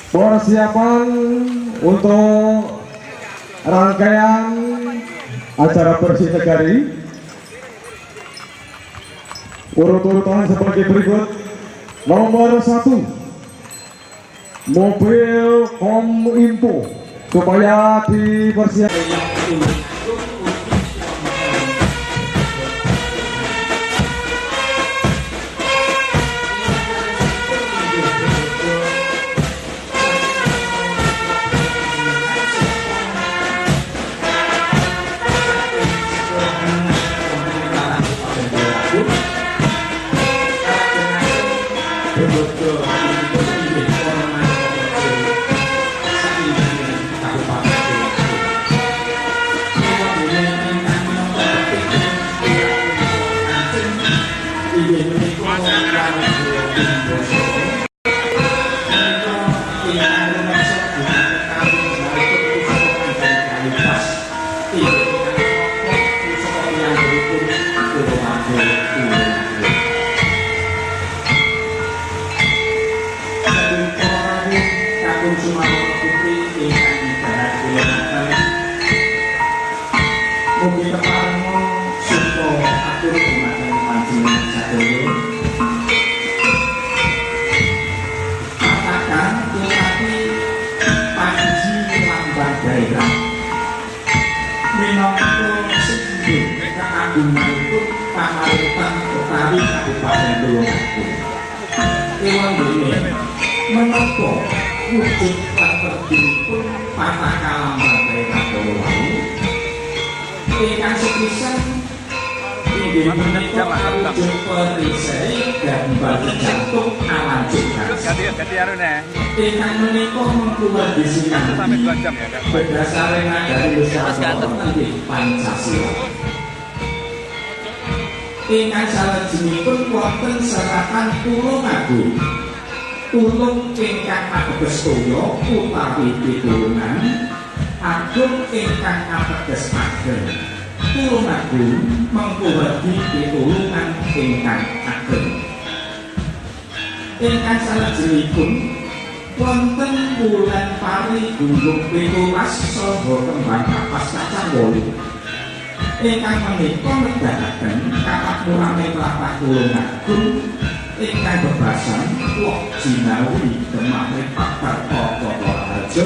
Persiapan untuk rangkaian acara bersih negari urut-urutan sebagai berikut. Nomor 1 mobil Kominfo supaya dipersiapkan. Menapa wujud tertentu patah kalam daerah Pulau ingkang sepisan inggih menika wujud perisai gambar jantung alanjukan ingkang menika mengkuwadisikan berdasarkan dari Nusantara Pancasila ingkang salajengipun wonten seratan Tulungagung. Tulung ingkang ateges toya utawi pitulungan, agung ingkang ateges ageng. Tulungagung mengkuwedi pitulungan ingkang ageng. Ingkang salajengipun wonten wulan pari gunung 17 saha kembang kapas kacang 8. Ingkang menika nedahaken kamakmurane tlatah Tulungagung ingkang bebasan Wah Jinawi Demahri Pakar Kota Raja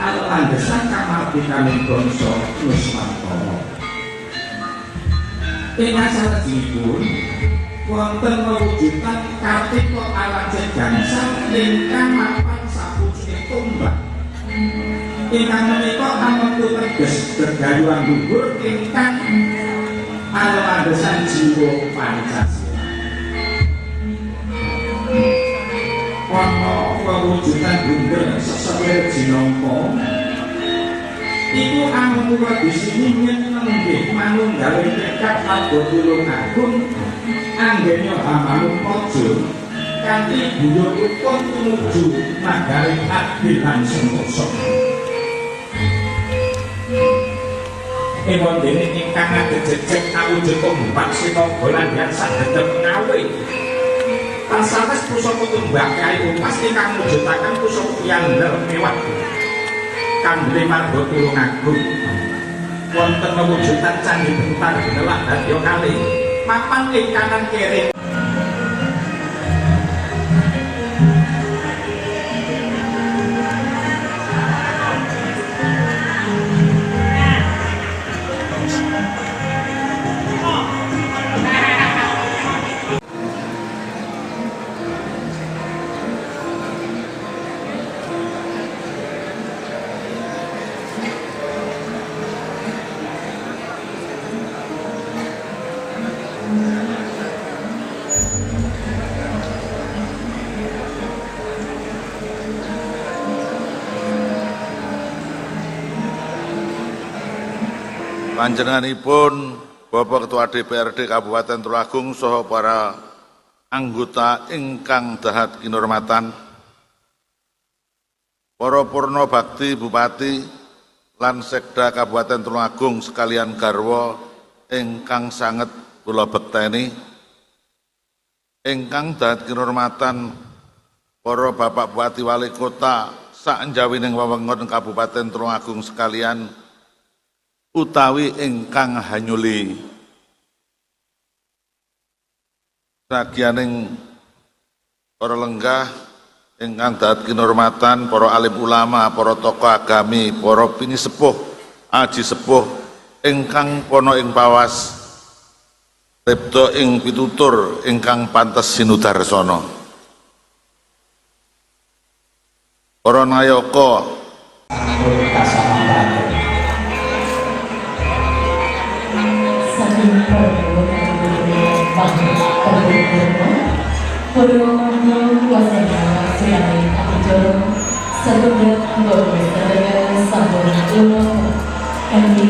Alandesan kamardikaning bangsa Nusantara. Ingkang salajengipun wonten wewujudan Kartika Alanjeng Gangsal ingkang mapan sapucing tombak. Ingkang menika ametu teges gegayuhan luhur ingkang alandesan jiwa Pancasila. Ana wewujudan bunder seselir jinangka iku amarga disini nyenengke manunggaling tekad Marga Tulungagung anggenya Hamanungkaja kanthi buyut rukun tumuju nagari adil lan sentosa. Ewa dene ingkang ngajejeg awujud pembuat sinaga lan yen saged ngawe Pasanes pusaka tumbak kayu pasti kang mujudaken pusaka yandel mewah kanggé Marga Tulungagung wonten wewujudan candhi bentar nelak dadya kalih mapan ing kanan kiri. Panjenenganipun Bapak Ketua DPRD Kabupaten Tulungagung saha para anggota ingkang dahat kinurmatan, para purna bakti Bupati lan Sekda Kabupaten Tulungagung sekalian garwa ingkang sanget kula bekteni, ingkang dahat kinurmatan para Bapak Bupati Wali Kota sak njawining wewengkon Kabupaten Tulungagung sekalian utawi ingkang hanyuli sagiyaning para lenggah ingkang dahat kinurmatan para alim ulama, para tokoh agami, para pinisepuh, aji sepuh ingkang pono ing pawas ripta ing pitutur ingkang pantes sinudarsana. Para nayaka Sebelum